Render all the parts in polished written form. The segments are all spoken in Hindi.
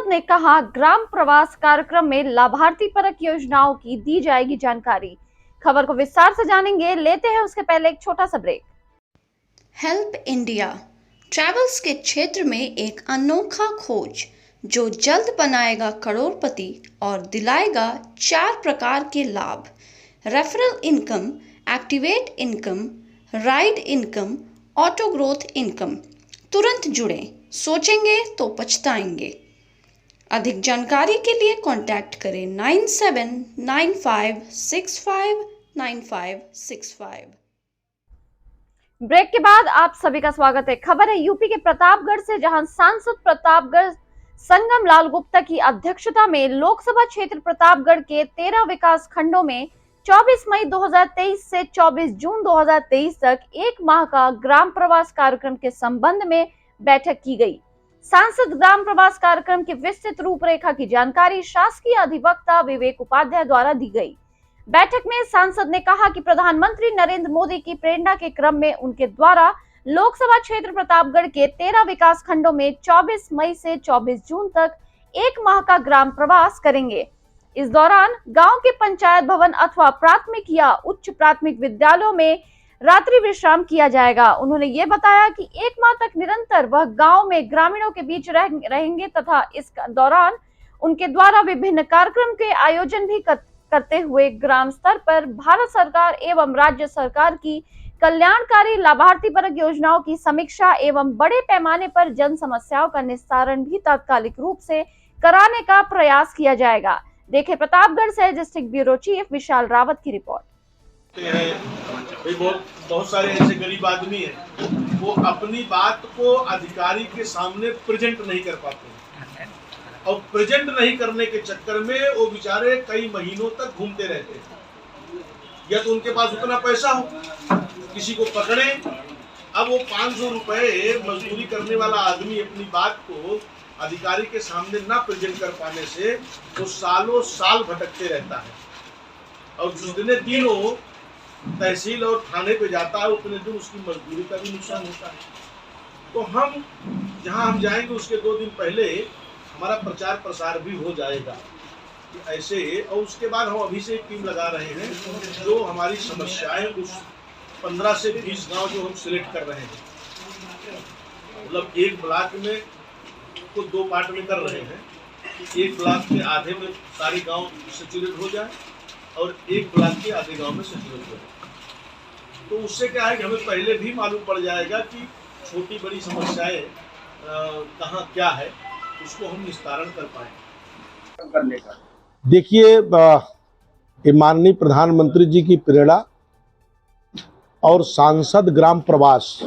ने कहा, ग्राम प्रवास कार्यक्रम में लाभार्थी परक योजनाओं की दी जाएगी जानकारी। खबर को विस्तार से जानेंगे, लेते हैं उसके पहले एक छोटा सा ब्रेक। हेल्प इंडिया ट्रैवल्स के क्षेत्र में एक अनोखा खोज जो जल्द बनाएगा करोड़पति और दिलाएगा 4 प्रकार के लाभ: referral income, activate income, ride income, auto growth income. तुरंत जुड़ें, सोचेंगे तो पछताएंगे। अधिक जानकारी के लिए कांटेक्ट करें 9795659565। ब्रेक के बाद आप सभी का स्वागत है। खबर है यूपी के प्रतापगढ़ से, जहां सांसद प्रतापगढ़ संगम लाल गुप्ता की अध्यक्षता में लोकसभा क्षेत्र प्रतापगढ़ के 13 विकास खंडों में 24 मई 2023 से 24 जून 2023 तक एक माह का ग्राम प्रवास कार्यक्रम के संबंध में बैठक की गई। सांसद ग्राम प्रवास कार्यक्रम की विस्तृत रूपरेखा की जानकारी शासकीय अधिवक्ता विवेक उपाध्याय द्वारा दी गई। बैठक में सांसद ने कहा कि प्रधानमंत्री नरेंद्र मोदी की प्रेरणा के क्रम में उनके द्वारा लोकसभा क्षेत्र प्रतापगढ़ के 13 विकास खंडों में 24 मई से 24 जून तक एक माह का ग्राम प्रवास करेंगे। इस दौरान गांव के पंचायत भवन अथवा प्राथमिक या उच्च प्राथमिक विद्यालयों में रात्रि विश्राम किया जाएगा। उन्होंने ये बताया कि एक माह तक निरंतर वह गांव में ग्रामीणों के बीच रहेंगे तथा इस दौरान उनके द्वारा विभिन्न कार्यक्रम के आयोजन भी करते हुए ग्राम स्तर पर भारत सरकार एवं राज्य सरकार की कल्याणकारी लाभार्थी परक योजनाओं की समीक्षा एवं बड़े पैमाने पर जन समस्याओं का निस्तारण भी तात्कालिक रूप से कराने का प्रयास किया जाएगा। देखें प्रतापगढ़ से डिस्ट्रिक्ट ब्यूरो चीफ विशाल रावत की रिपोर्ट। बहुत सारे ऐसे गरीब आदमी हैं, वो अपनी बात को अधिकारी के सामने प्रेजेंट नहीं कर पाते और प्रेजेंट नहीं करने के चक्कर में वो बेचारे कई महीनों तक घूमते रहते हैं। या तो उनके पास उतना पैसा हो, किसी को पकड़े, अब वो 500 रुपए मजदूरी करने वाला आदमी अपनी बात को अधिकारी के सामने ना प्रेजेंट कर पाने से वो सालों साल भटकते रहता है और जितने दिन वो तहसील और थाने पे जाता है उतने दिन उसकी मजदूरी का भी नुकसान होता है। तो हम जहां हम जाएंगे उसके 2 दिन पहले हमारा प्रचार प्रसार भी हो जाएगा कि ऐसे, और उसके बाद हम अभी से एक टीम लगा रहे हैं जो हमारी समस्याएं उस 15 से 20 गांव जो हम सिलेक्ट कर रहे हैं, मतलब एक ब्लॉक में को 2 पार्ट में कर रहे हैं। एक ब्लॉक के आधे में सारे गांव सैचुरेट हो जाए और एक ब्लॉक के आधे गांव में सैचुरेट हो जाए। तो उससे क्या है कि हमें पहले भी मालूम पड़ जाएगा कि छोटी बड़ी समस्याएं कहाँ क्या है, उसको हम निस्तारण कर पाएंगे करने का। देखिए, माननीय प्रधानमंत्री जी की प्रेरणा और सांसद ग्राम प्रवास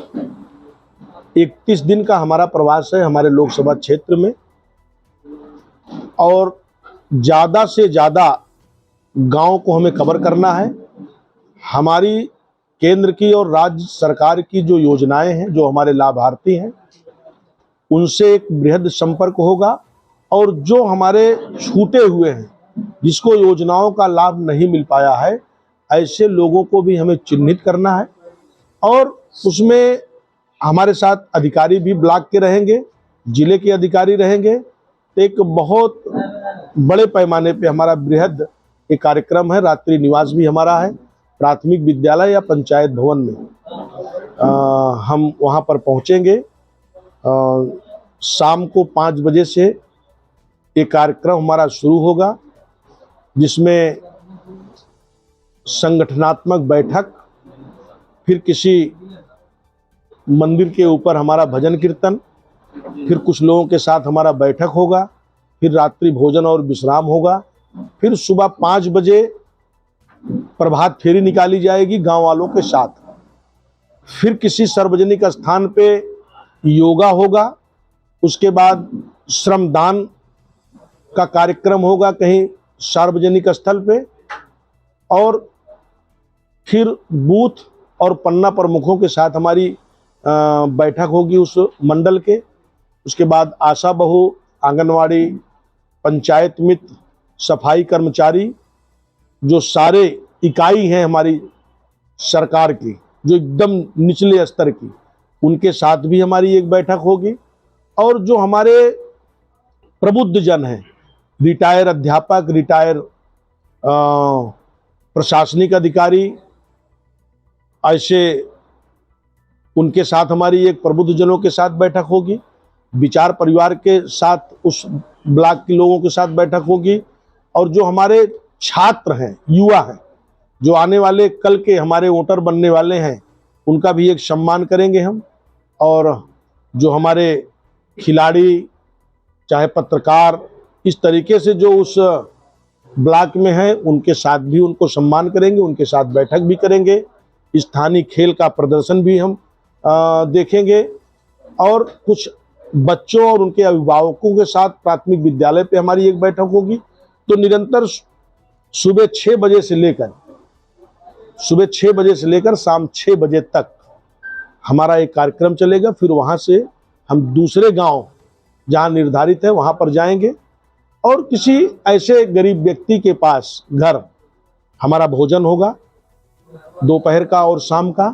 31 दिन का हमारा प्रवास है हमारे लोकसभा क्षेत्र में, और ज़्यादा से ज़्यादा गांव को हमें कवर करना है। हमारी केंद्र की और राज्य सरकार की जो योजनाएं हैं, जो हमारे लाभार्थी हैं, उनसे एक बृहद संपर्क होगा और जो हमारे छूटे हुए हैं, जिसको योजनाओं का लाभ नहीं मिल पाया है, ऐसे लोगों को भी हमें चिन्हित करना है और उसमें हमारे साथ अधिकारी भी ब्लॉक के रहेंगे, जिले के अधिकारी रहेंगे। एक बहुत बड़े पैमाने पे हमारा बृहद एक कार्यक्रम है। रात्रि निवास भी हमारा है प्राथमिक विद्यालय या पंचायत भवन में। हम वहाँ पर पहुँचेंगे। शाम को 5 बजे से ये कार्यक्रम हमारा शुरू होगा, जिसमें संगठनात्मक बैठक, फिर किसी मंदिर के ऊपर हमारा भजन कीर्तन, फिर कुछ लोगों के साथ हमारा बैठक होगा, फिर रात्रि भोजन और विश्राम होगा, फिर सुबह 5 बजे प्रभात फेरी निकाली जाएगी गांव वालों के साथ, फिर किसी सार्वजनिक स्थान पे योगा होगा, उसके बाद श्रमदान का कार्यक्रम होगा कहीं सार्वजनिक स्थल पे, और फिर बूथ और पन्ना प्रमुखों के साथ हमारी बैठक होगी उस मंडल के। उसके बाद आशा बहू, आंगनवाड़ी, पंचायत मित्र, सफाई कर्मचारी, जो सारे इकाई हैं हमारी सरकार की, जो एकदम निचले स्तर की, उनके साथ भी हमारी एक बैठक होगी। और जो हमारे प्रबुद्ध जन हैं, रिटायर अध्यापक, रिटायर प्रशासनिक अधिकारी, ऐसे उनके साथ हमारी एक प्रबुद्ध जनों के साथ बैठक होगी, विचार परिवार के साथ उस ब्लॉक के लोगों के साथ बैठक होगी, और जो हमारे छात्र हैं, युवा हैं, जो आने वाले कल के हमारे वोटर बनने वाले हैं, उनका भी एक सम्मान करेंगे हम। और जो हमारे खिलाड़ी, चाहे पत्रकार, इस तरीके से जो उस ब्लॉक में हैं, उनके साथ भी उनको सम्मान करेंगे, उनके साथ बैठक भी करेंगे। स्थानीय खेल का प्रदर्शन भी हम देखेंगे, और कुछ बच्चों और उनके अभिभावकों के साथ प्राथमिक विद्यालय पे हमारी एक बैठक होगी। तो निरंतर सुबह 6 बजे से लेकर शाम 6 बजे तक हमारा एक कार्यक्रम चलेगा। फिर वहां से हम दूसरे गांव जहां निर्धारित है वहां पर जाएंगे, और किसी ऐसे गरीब व्यक्ति के पास घर हमारा भोजन होगा दोपहर का और शाम का।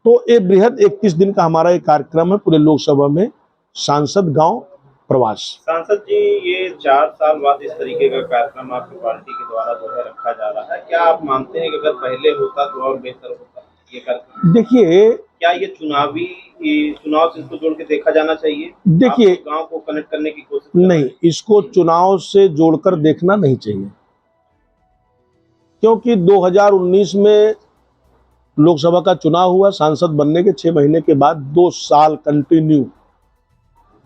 तो एक बृहद 31 दिन का हमारा एक कार्यक्रम है पूरे लोकसभा में, सांसद गांव प्रवास। सांसद जी, ये 4 साल बाद इस तरीके का कार्यक्रम आपकी पार्टी के द्वारा जो है रखा जा रहा है, क्या आप मानते हैं कि अगर पहले होता तो और बेहतर होता ये कार्यक्रम? देखिए, क्या ये चुनाव से इसको जोड़ के देखा जाना चाहिए? देखिए, गांव को कनेक्ट करने की कोशिश नहीं, इसको चुनाव से जोड़कर देखना नहीं चाहिए, क्योंकि 2019 में लोकसभा का चुनाव हुआ। सांसद बनने के 6 महीने के बाद 2 साल कंटिन्यू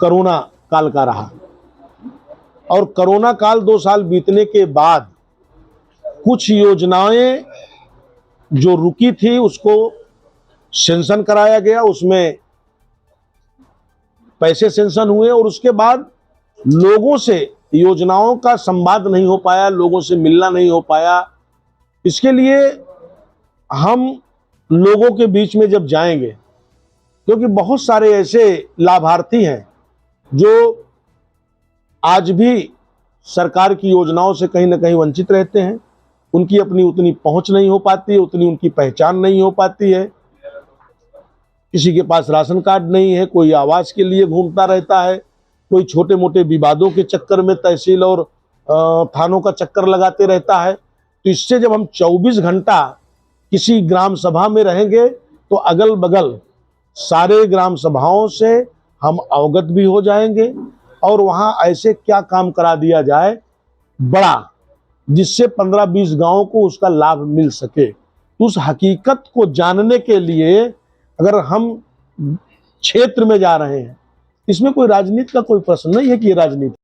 कोरोना काल का रहा, और कोरोना काल 2 साल बीतने के बाद कुछ योजनाएं जो रुकी थी उसको सेंशन कराया गया, उसमें पैसे सेंशन हुए, और उसके बाद लोगों से योजनाओं का संवाद नहीं हो पाया, लोगों से मिलना नहीं हो पाया। इसके लिए हम लोगों के बीच में जब जाएंगे, क्योंकि बहुत सारे ऐसे लाभार्थी हैं जो आज भी सरकार की योजनाओं से कहीं ना कहीं वंचित रहते हैं, उनकी अपनी उतनी पहुंच नहीं हो पाती है, उतनी उनकी पहचान नहीं हो पाती है। किसी के पास राशन कार्ड नहीं है, कोई आवास के लिए घूमता रहता है, कोई छोटे मोटे विवादों के चक्कर में तहसील और थानों का चक्कर लगाते रहता है। तो इससे जब हम 24 घंटा किसी ग्राम सभा में रहेंगे तो अगल बगल सारे ग्राम सभाओं से हम अवगत भी हो जाएंगे, और वहाँ ऐसे क्या काम करा दिया जाए बड़ा, जिससे 15-20 गांवों को उसका लाभ मिल सके। तो उस हकीकत को जानने के लिए अगर हम क्षेत्र में जा रहे हैं, इसमें कोई राजनीति का कोई प्रश्न नहीं है कि ये राजनीति